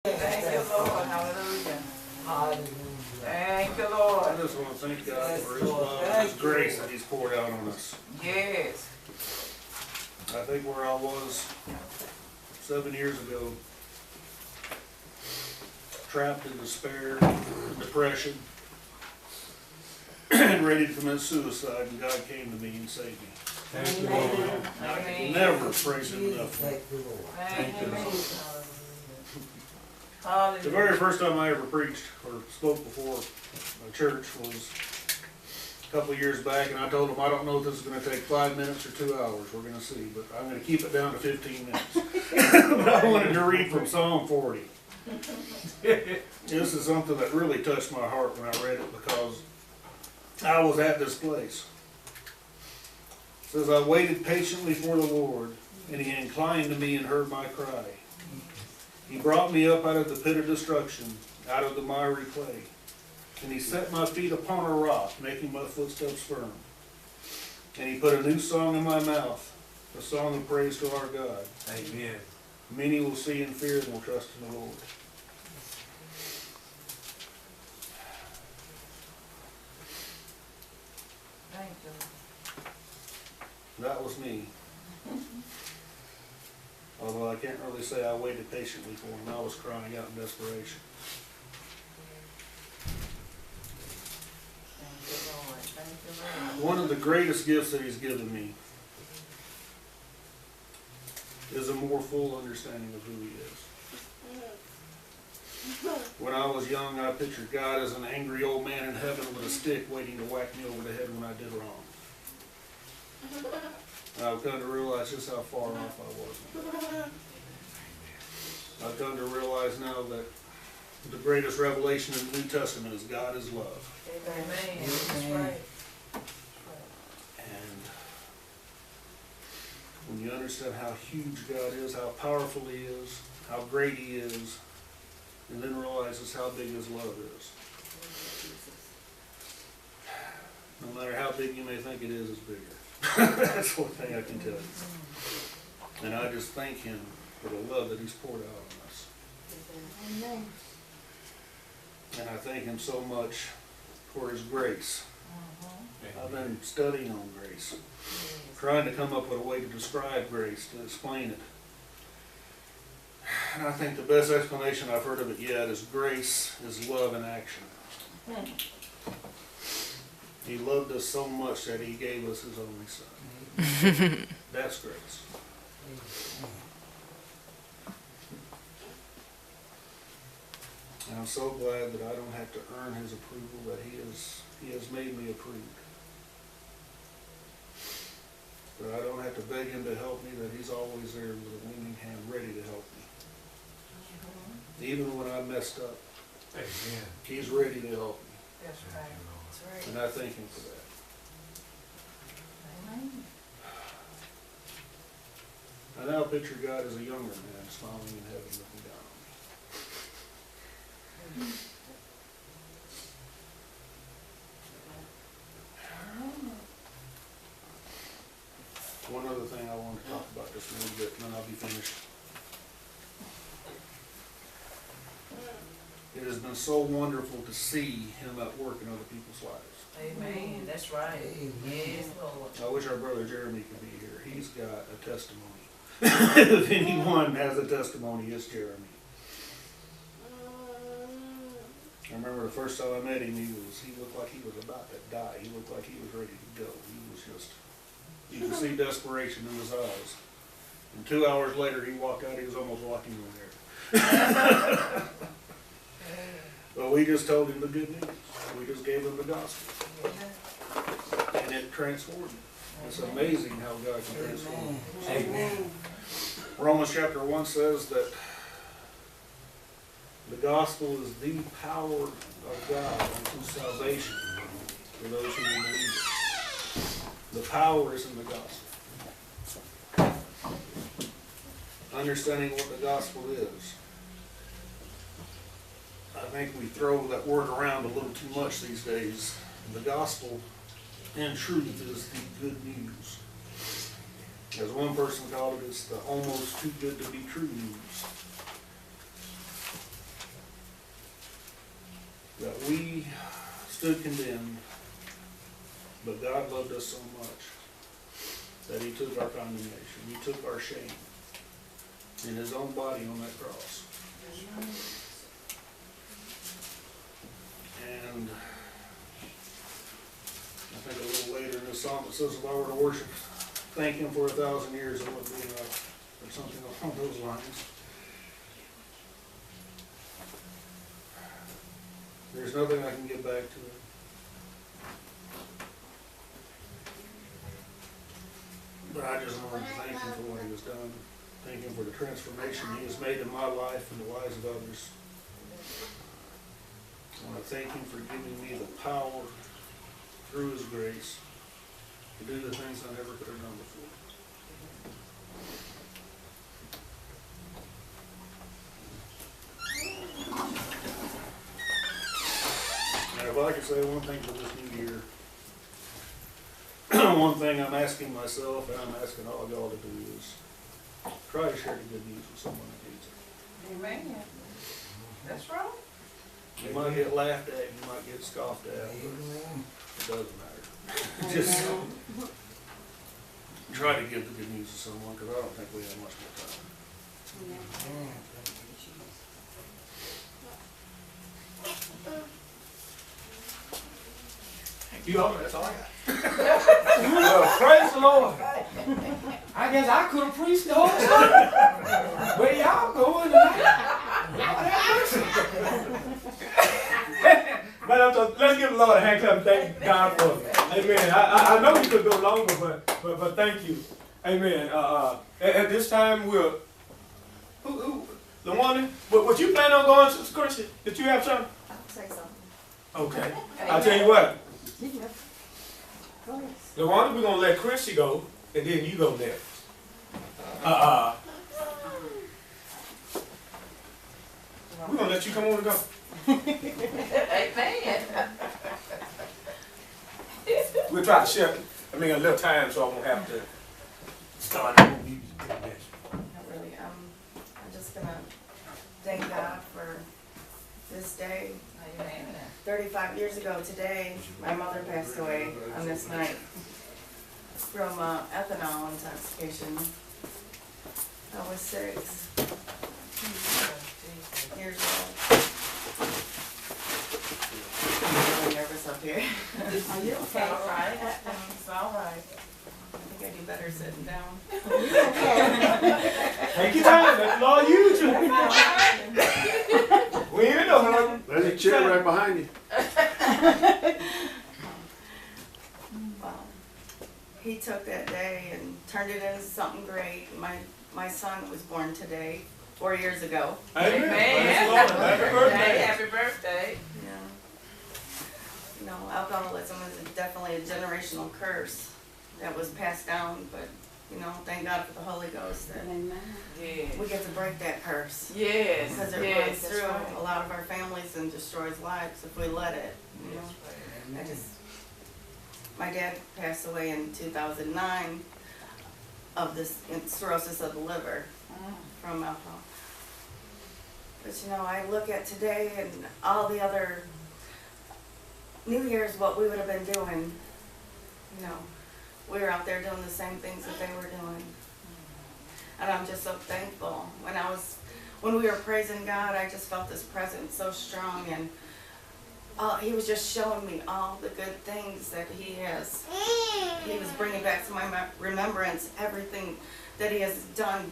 Thank you, Lord. Hallelujah. Thank you, Lord. I just want to thank God for His love and His grace that He's poured out on us. Yes. I think where I was 7 years ago, trapped in despair, depression, and ready to commit suicide, and God came to me and saved me. Thank you, Lord. I can never praise Him enough. Thank you, Lord. The Hallelujah. very first time I ever preached or spoke before a church was a couple of years back, and I told them, I don't know if this is going to take 5 minutes or 2 hours. We're going to see, but I'm going to keep it down to 15 minutes. But I wanted to read from Psalm 40. This is something that really touched my heart when I read it, because I was at this place. It says, I waited patiently for the Lord, and He inclined to me and heard my cry. He brought me up out of the pit of destruction, out of the miry clay. And He set my feet upon a rock, making my footsteps firm. And He put a new song in my mouth, a song of praise to our God. Amen. Many will see and fear and will trust in the Lord. Thank you. That was me. Although I can't really say I waited patiently for Him. I was crying out in desperation. Thank you, Lord. Thank you, Lord. One of the greatest gifts that He's given me is a more full understanding of who He is. When I was young, I pictured God as an angry old man in heaven with a stick waiting to whack me over the head when I did wrong. I've come to realize just how far off I was. I've come to realize now that the greatest revelation in the New Testament is God is love. Amen. That's right. And when you understand how huge God is, how powerful He is, how great He is, and then realizes how big His love is. No matter how big you may think it is, it's bigger. That's one thing I can tell you. And I just thank Him for the love that He's poured out on us. Amen. And I thank Him so much for His grace. I've been studying on grace, trying to come up with a way to describe grace, to explain it. And I think the best explanation I've heard of it yet is grace is love in action. He loved us so much that He gave us His only Son. That's grace. And I'm so glad that I don't have to earn His approval, that He has made me approved. That I don't have to beg Him to help me, that He's always there with a willing hand ready to help me. Even when I messed up, Amen. He's ready to help me. That's right. That's right. And I thank Him for that. Amen. I now picture God as a younger man smiling in heaven looking down on me. One other thing I want to talk about just a little bit, and then I'll be finished. It has been so wonderful to see Him at work in other people's lives. Amen. That's right. Yes, Lord. I wish our brother Jeremy could be here. He's got a testimony. If anyone has a testimony, it's Jeremy. I remember the first time I met him, he looked like he was about to die. He looked like he was ready to go. He was just, you could see desperation in his eyes. And 2 hours later, he walked out. He was almost walking in there. But we just told him the good news. We just gave him the gospel. And it transformed him. It's amazing how God can transform him. Amen. Romans chapter 1 says that the gospel is the power of God unto salvation for those who believe it. The power is in the gospel. Understanding what the gospel is. I think we throw that word around a little too much these days. The gospel, in truth, is the good news. As one person called it, it's the almost too good to be true news. we stood condemned, but God loved us so much that he took our condemnation, he took our shame in his own body on that cross. And I think a little later in this song it says, if I were to worship, thank him for 1,000 years, it wouldn't be enough, or something along those lines. There's nothing I can get back to it. But I just want to thank him for what he has done. Thank him for the transformation he has made in my life and the lives of others. I want to thank him for giving me the power through his grace to do the things I never could have done before. And if I could say one thing for this new year, one thing I'm asking myself and I'm asking all of y'all to do is try to share the good news with someone that needs it. Amen. That's right. You might get laughed at, you might get scoffed at, but it doesn't matter. Just try to give the good news to someone, because I don't think we have much more time. You all, that's all I got. Well, praise the Lord. I guess I could have preached the whole sermon. Where y'all going tonight? Lord have mercy. But let's give the Lord a hand clap and thank God for it. Amen. I know we could go longer, but thank you. Amen. At this time, we'll. Who LaWanda, what you plan on going, Sister Krissy? Did you have something? I'll say something. Okay. I'll tell you what. Go ahead. LaWanda, we're gonna let Krissy go, and then you go next. We're gonna let you come on and go. Amen. We'll try to share, a little time so I won't have to start over music. Not really. I'm just gonna thank God for this day. Amen. 35 years ago today, my mother passed away on this night from ethanol intoxication. I was 6 years old. I'm really nervous up here. Are you okay? All right. It's all right. I think I do better sitting down. Take your time, that's all you do. We ain't in no hurry. There's a chair right behind you. Well, he took that day and turned it into something great. My son was born today, 4 years ago. Amen. Amen. Praise the Lord. Happy birthday. Happy birthday. Yeah. You know, alcoholism is definitely a generational curse that was passed down, but, you know, thank God for the Holy Ghost that Yes. we get to break that curse. Yes. Because it Yes, runs that's through right. a lot of our families and destroys lives if we let it, you know. My dad passed away in 2009 of this cirrhosis of the liver from alcohol. But you know, I look at today and all the other New Year's, what we would have been doing, you know, we were out there doing the same things that they were doing. And I'm just so thankful. When we were praising God, I just felt this presence so strong, and he was just showing me all the good things that he was bringing back to my remembrance, everything that he has done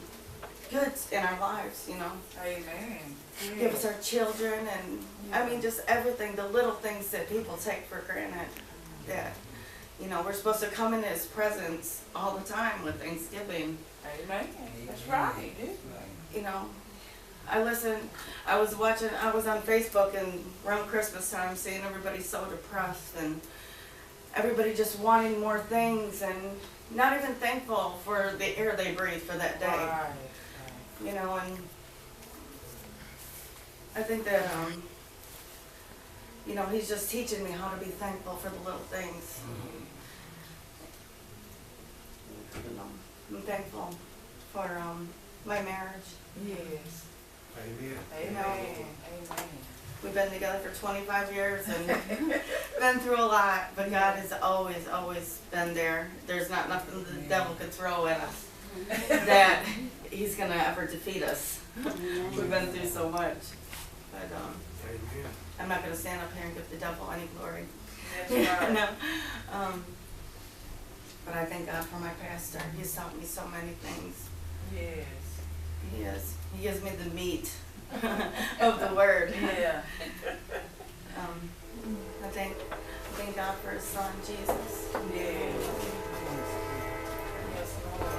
good in our lives, you know. Amen. Give us our children, and I mean just everything, the little things that people take for granted, that, you know, we're supposed to come into his presence all the time with Thanksgiving. Amen. That's right. You know, I was on Facebook and around Christmas time seeing everybody so depressed and everybody just wanting more things and not even thankful for the air they breathe for that day. Right. You know, and I think that, you know, he's just teaching me how to be thankful for the little things. You know, I'm thankful for my marriage. Yes. Amen. Amen. Amen. We've been together for 25 years and been through a lot, but God has always, always been there. There's not nothing the devil could throw at us that he's gonna ever defeat us. We've been through so much. But I'm not gonna stand up here and give the devil any glory. No. But I thank God for my pastor. He's taught me so many things. Yes. He is. He gives me the meat of the word. Yeah. I thank God for his son, Jesus. Yes. Yes, Lord.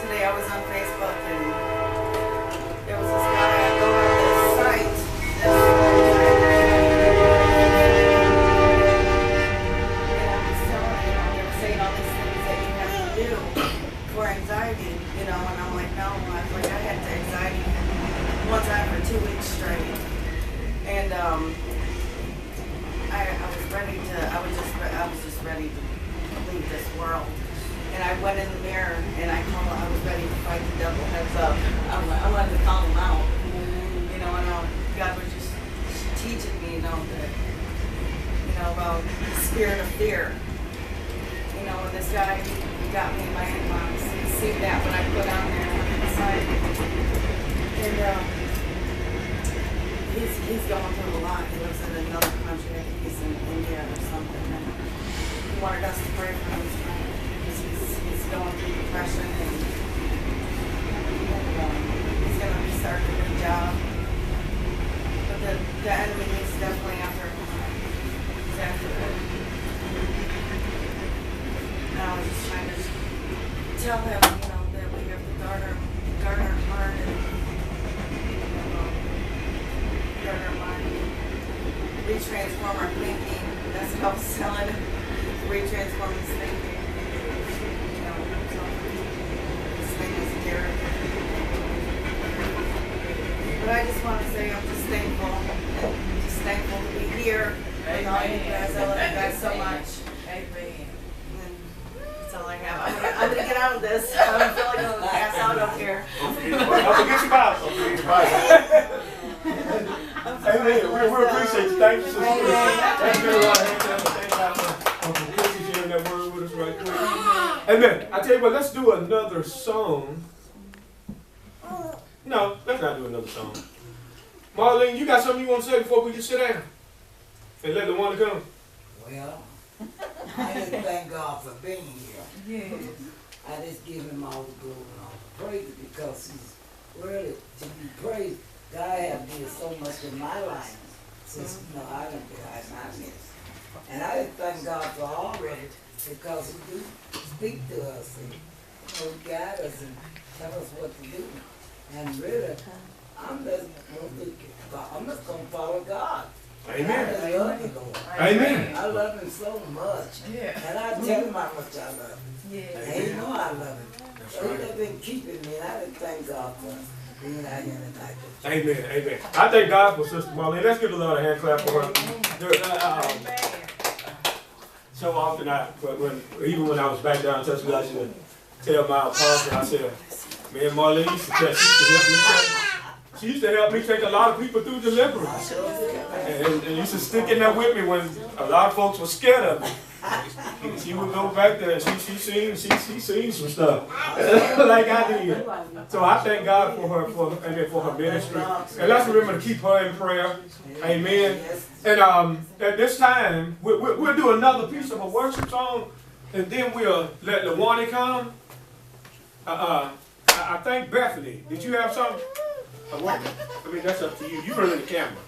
Today I was on Facebook and there was this guy, I go on this site. And I was telling, they were saying all these things that you have to do for anxiety, and I'm like, no, I had anxiety one time for 2 weeks straight. And I was just ready to leave this world. And I went in the mirror and I was ready to fight the devil heads up. I wanted to call him out. And God was just teaching me, that, about the spirit of fear. And this guy, he got me in my inbox. He seen that when I put on there on the site. And he's going through a lot. He lives in another country. I think he's in India or something. And he wanted us to pray for him because he's going through depression and he's going to be starting a new job. But the enemy is definitely after him. He's after him. And I was just trying to tell him, that we have to guard our heart and guard our mind. Retransform our thinking. That's what I was telling him. Retransform his thinking. So this thing is scary. But I just want to say I'm just thankful. Just thankful to be here with all you guys. I love you guys so much. Amen. That's all I have. I'm gonna get out of this. I don't feel like I'm gonna pass out up here. Don't forget your Bible. Amen. We appreciate you. Thank you, Sister Krissy. Thank you, everyone. Thank God for Krissy sharing that word with us right quick. Amen. I tell you what, let's do another song. No, let's not do another song. Marlene, you got something you want to say before we just sit down? And let the one come? Well, I just thank God for being here. Yes. I just give him all the glory and all the praise because he's worthy to be praised. God has did so much in my life since I done behind my midst. And I just thank God for all of it because he do speak to us and guide us and tell us what to do. And really, I'm just going to follow God. Amen. I just love the Lord. Amen. I love him so much. Yeah. And I tell him how much I love him. Yeah. And he know I love him. So he just been keeping me, and I just thank God for being out here tonight. Amen. Amen. I thank God for Sister Marlene. Let's give the Lord a hand clap for her. So often, even when I was back down in Tuscaloosa, I used to tell my apostle, I said, man, Marlene used to help me. She used to help me take a lot of people through deliverance. And used to stick in there with me when a lot of folks were scared of me. She would go back there and she seen some stuff like I did. So I thank God for her for her ministry. And let's remember to keep her in prayer. Amen. And at this time, we'll do another piece of a worship song, and then we'll let LaWani come. I thank Bethany. Did you have something? I mean, that's up to you. You're running the camera.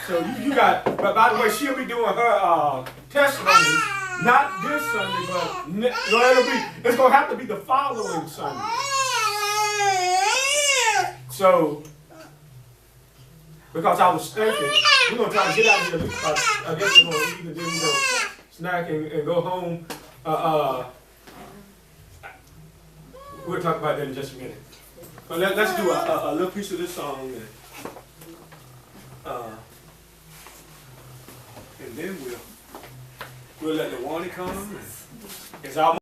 So you got, but by the way, she'll be doing her testimony, not this Sunday, but it's going to have to be the following Sunday. So, because I was thinking, we're going to try to get out of here. I guess we're going to either do snack and go home. We'll talk about that in just a minute. But let's do a little piece of this song, and then we'll let LaWani come. It's almost